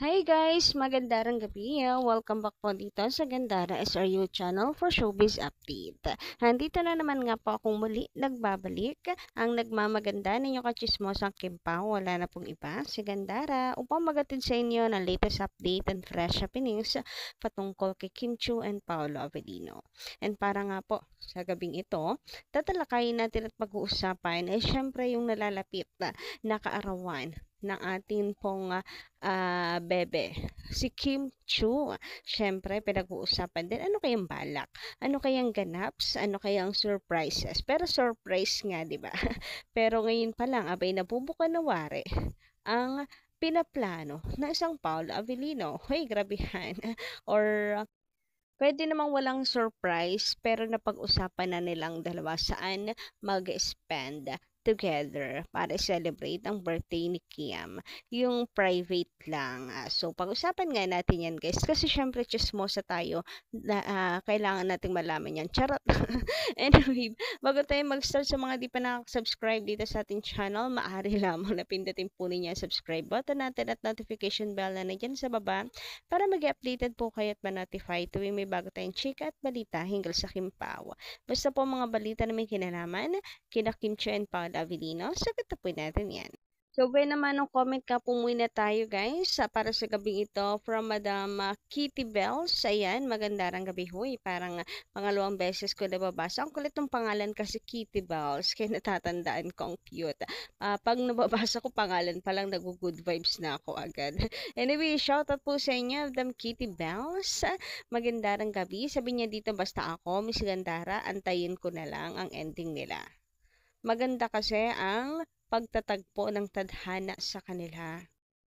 Hi guys! Magandang gabi. Welcome back po dito sa Gandara SRU channel for showbiz update. Nandito na naman nga po akong muli nagbabalik. Ang nagmamaganda ninyo kachismosang Kimpaw, wala na pong iba, si Gandara, upang magatid sa inyo ng latest update and fresh happenings patungkol kay Kim Chiu and Paolo Avellino. And para nga po sa gabing ito, tatalakayin natin at pag-uusapan ay syempre yung nalalapit na kaarawan ng ating pong bebe, si Kim Chu. Siyempre, pinag-uusapan din, ano kayang balak? Ano kayang ganaps? Ano kayang surprises? Pero surprise nga, di ba? Pero ngayon pa lang, abay nabubuka na wari ang pinaplano na isang Paolo Avellino. Hoy, grabehan. Or pwede namang walang surprise, pero napag-usapan na nilang dalawa saan mag-spend together para celebrate ang birthday ni Kim. Yung private lang. So, pag-usapan nga natin yan, guys. Kasi syempre, chismosa tayo. Kailangan nating malaman yan. Charot. Anyway, bago tayo mag-start sa mga di pa nakasubscribe dito sa ating channel, maaari lamang na pindutin po ninyo ang subscribe button natin at notification bell na nandiyan sa baba para mag-updated po kayo at ma-notify tuwing may bago tayong chika at balita hinggil sa Kimpaw. Basta po mga balita na may kinalaman, kina Kim Chiu and Paolo Avellino, sagot na po natin yan. So, when naman ng comment ka po muna tayo guys para sa gabing ito from Madam Kitty Bells. Ayan, magandang gabi huy. Parang pangalawang beses ko nababasa. Ang kulit ng pangalan kasi Kitty Bells. Kaya natatandaan ko ang cute. Pag nababasa ko pangalan pa lang nag-good vibes na ako agad. Anyway, shoutout po sa inyo, Madam Kitty Bells. Magandang gabi. Sabi niya dito basta ako, Miss Gandara, antayin ko na lang ang ending nila. Maganda kasi ang pagtatagpo ng tadhana sa kanila.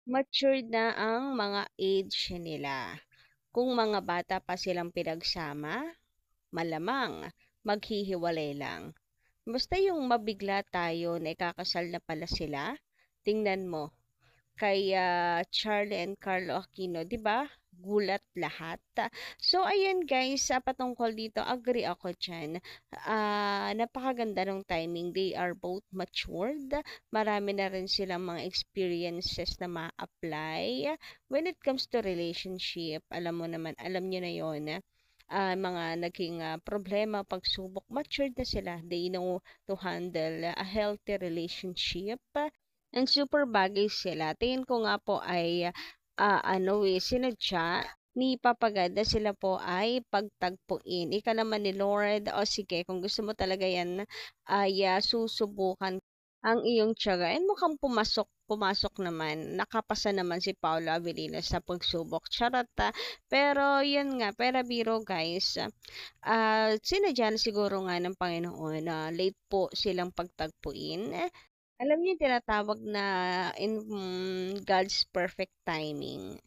Matured na ang mga age nila. Kung mga bata pa silang pinagsama, malamang maghihiwalay lang. Basta yung mabigla tayo na ikakasal na pala sila, tingnan mo, kay Charlie and Carlo Aquino, 'di ba? Gulat lahat. So ayan guys, sa patungkol dito, agree ako diyan. Napakaganda ng timing. They are both matured. Marami na rin silang mga experiences na ma-apply when it comes to relationship. Alam mo naman, alam niyo na 'yon. Mga naging problema, pagsubok, matured na sila. They know to handle a healthy relationship and super bagay sila. Tingin ko nga po ay sinadya ni Papa God na sila po ay pagtagpuin. Ika naman ni Lord, o sige, kung gusto mo talaga yan, ay susubukan ang iyong tiyaga. And mukhang pumasok naman. Nakapasa naman si Paolo Avellino sa pagsubok. Charot. Pero yun nga, pero biro guys, sinadya na siguro nga ng Panginoon na late po silang pagtagpuin. Alam niyo yung tinatawag na in God's perfect timing.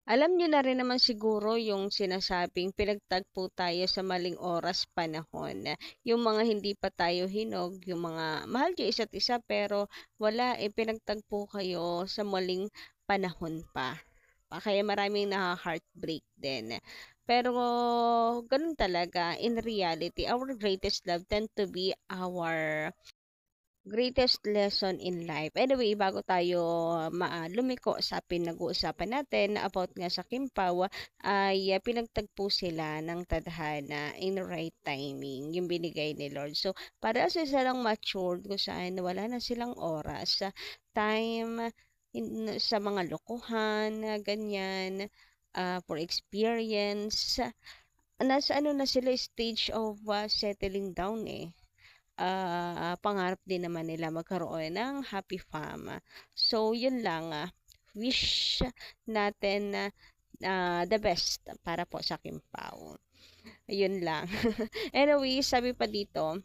Alam niyo na rin naman siguro yung sinasabing pinagtagpo tayo sa maling oras, panahon. Yung mga hindi pa tayo hinog, yung mga mahal niyo isa't isa pero wala pinagtagpo kayo sa maling panahon pa. Kaya maraming heartbreak din. Pero ganun talaga, in reality, our greatest love tend to be our greatest lesson in life. Anyway, bago tayo lumiko sa pinag-uusapan natin about nga sa Kimpaw, ay pinagtagpo sila ng tadhana in right timing, yung binigay ni Lord. So, para sa silang matured kung saan wala na silang oras, time, sa mga lokohan, ganyan, for experience, nasa ano na sila stage of settling down eh. Pangarap din naman nila magkaroon ng happy fam. So, yun lang. Wish natin the best para po sa Kimpaw. Yun lang. Anyway, sabi pa dito,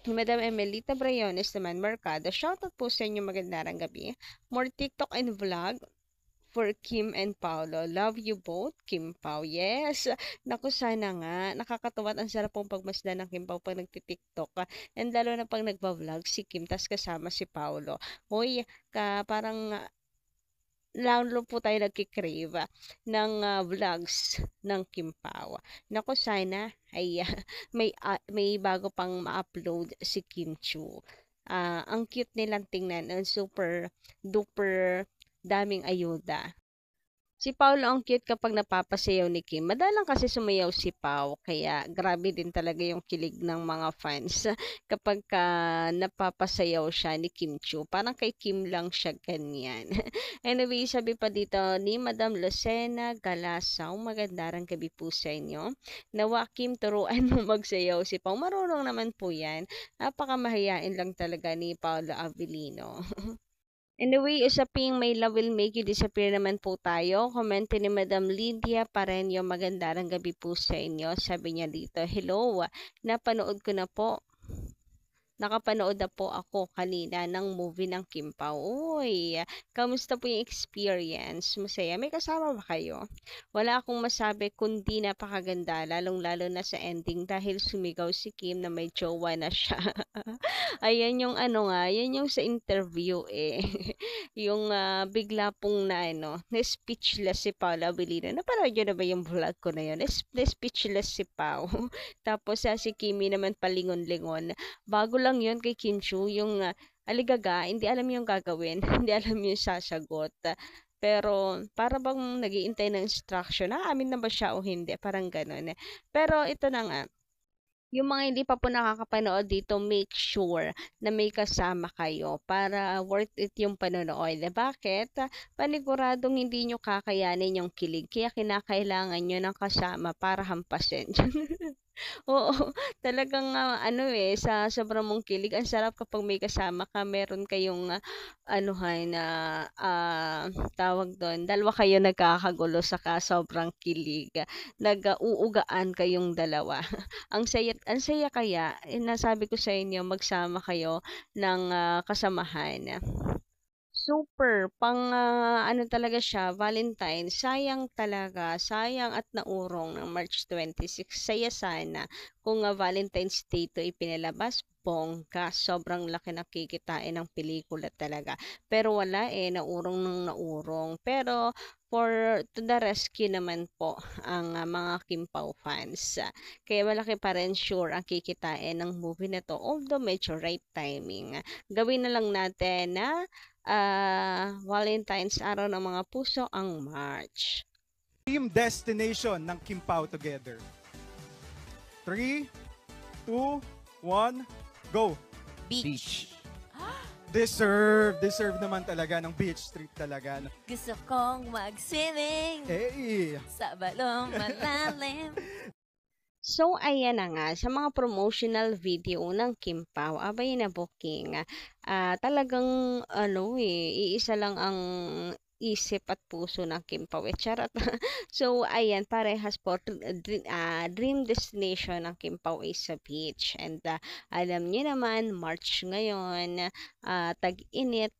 Madam Emelita Brayones naman, Mercado, shoutout po sa inyo, magandang gabi. More TikTok and vlog for Kim and Paolo. Love you both, Kim Pao. Yes! Naku, sana nga. Nakakatuwa at ang sarap pong pagmasdan ng Kim Pao pag nagtitiktok ka. And lalo na pag nagba-vlog si Kim, tas kasama si Paolo. Hoy, parang lalo po tayo nagkikrave ng vlogs ng Kim Pao. Naku, sana ay may bago pang ma-upload si Kim Chu. Ang cute nilang tingnan. Ang super duper daming ayuda. Si Paolo ang cute kapag napapasayaw ni Kim. Madalang kasi sumayaw si Pao, kaya grabe din talaga yung kilig ng mga fans kapag napapasayaw siya ni Kim Chu. Parang kay Kim lang siya ganyan. Anyway, sabi pa dito ni Madam Lucena Galasaw, magandang gabi po sa inyo. Nawa Kim, turuan mo magsayaw si Pao. Marunong naman po yan. Napakamahiyain lang talaga ni Paolo Avellino. Anyway, usaping may love will make you disappear naman po tayo. Komento ni Madam Lydia Pareño, magandang gabi po sa inyo. Sabi niya dito, hello, napanood ko na po. Nakapanood na po ako kanina ng movie ng Kim Pao. Uy, kamusta po yung experience? Masaya? May kasama ba kayo? Wala akong masabi kundi napakaganda, lalong-lalo na sa ending dahil sumigaw si Kim na may jowa na siya. Ayan yung ano nga, yan yung sa interview eh. Yung bigla pong na speechless si Paula Abilino. Napanood nyo na ba yung vlog ko na yun? Na-speechless si Pao. Tapos si Kimi naman palingon-lingon. Bago lang yun kay Kim Chu, yung aligaga, hindi alam yung gagawin, hindi alam yung sasagot. Pero para bang nag-iintay ng instruction, amin na ba siya o hindi? Parang ganun. Pero ito na nga, yung mga hindi pa po nakakapanood dito, make sure na may kasama kayo para worth it yung panonood. Bakit? Paniguradong hindi nyo kakayanin yung kilig. Kaya kinakailangan nyo ng kasama para hampasin. Oo, talagang sa sobrang mong kilig, ang sarap kapag may kasama ka, meron kayong na tawag doon, dalawa kayo nagkakagulo saka sobrang kilig. Nag-uugaan kayong dalawa. Ang saya kaya, nasabi ko sa inyo, magsama kayo ng kasamahan. Super, ano talaga siya, Valentine. Sayang talaga, sayang at naurong ng March 26. Saya sana kung Valentine's Day to ipinalabas. Bongga, sobrang laki na kikitain ng pelikula talaga. Pero wala naurong ng naurong. Pero to the rescue naman po ang mga Kim Pao fans. Kaya malaki pa rin sure ang kikitain ng movie na to. Although medyo right timing. Gawin na lang natin na Valentine's araw ng mga puso ang March. Team destination ng Kim Pao together. 3, 2, 1, go! Beach. Deserve naman talaga ng beach trip talaga. Gusto kong mag-swimming Hey! sa balong malalim. So, ayan na nga, sa mga promotional video ng Kim Pao, abay na booking. Talagang, iisa lang ang isip at puso ng Kim Pao. Charot. So, ayan, parehas po, dream destination ng Kim Pao is sa beach. And alam niyo naman, March ngayon, tag-init,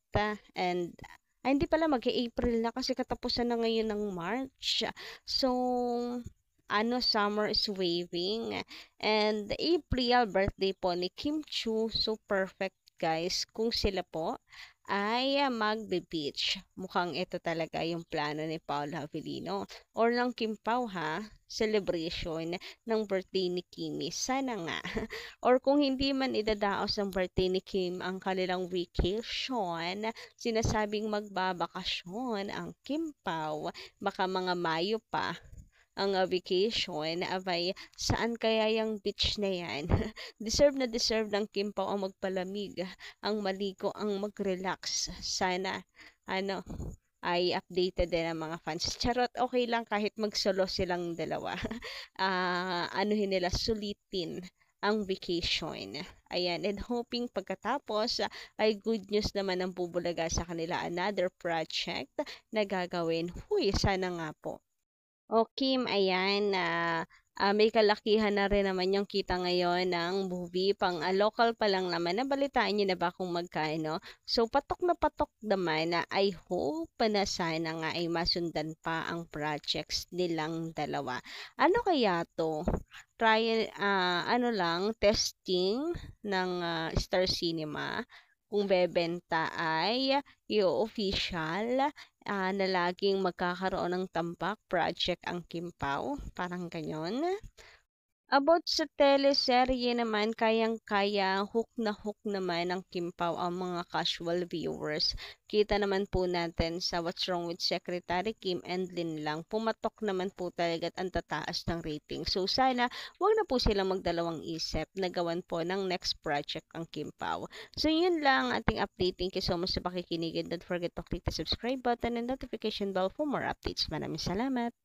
and hindi pala mag-April na kasi katapusan na ngayon ng March. So, summer is waving. And April, birthday po ni Kim Chu. So, perfect guys. Kung sila po ay magbe-beach. Mukhang ito talaga yung plano ni Paula Avellino. Or ng Kim Pao ha. Celebration ng birthday ni Kimi. Sana nga. Or kung hindi man idadaos ng birthday ni Kim ang kanilang vacation, sinasabing magbabakasyon ang Kim Pao. Baka mga Mayo pa ang vacation, abay, saan kaya yung beach na yan? Deserve na deserve ng Kim Pao ang magpalamig, ang maligo, ang mag-relax. Sana, ay updated din ang mga fans. Charot, okay lang kahit mag-solo silang dalawa. Anuhin nila, sulitin ang vacation. Ayan, and hoping pagkatapos ay good news naman ang bubulaga sa kanila. Another project na gagawin. Huy, sana nga po. O Kim, ayan, may kalakihan na rin naman yung kita ngayon ng movie. Local pa lang naman. Nabalitaan niyo na ba kung magkano? So, patok na patok naman na I hope na sana nga ay masundan pa ang projects nilang dalawa. Ano kaya to? Trial, testing ng Star Cinema. Kung bebenta ay i-official na laging magkakaroon ng tambak project ang Kim Pao. Parang ganyan. About sa teleserye naman, kayang-kaya, hook na hook naman ng Kim Pao ang mga casual viewers. Kita naman po natin sa What's Wrong with Secretary Kim and Lin Lang, pumatok naman po talaga at ang tataas ng rating. So sana, wag na po silang magdalawang isip na gawan po ng next project ang Kim Pao. So yun lang ating update. Thank you so much sa pakikinig and don't forget to click the subscribe button and notification bell for more updates. Maraming salamat!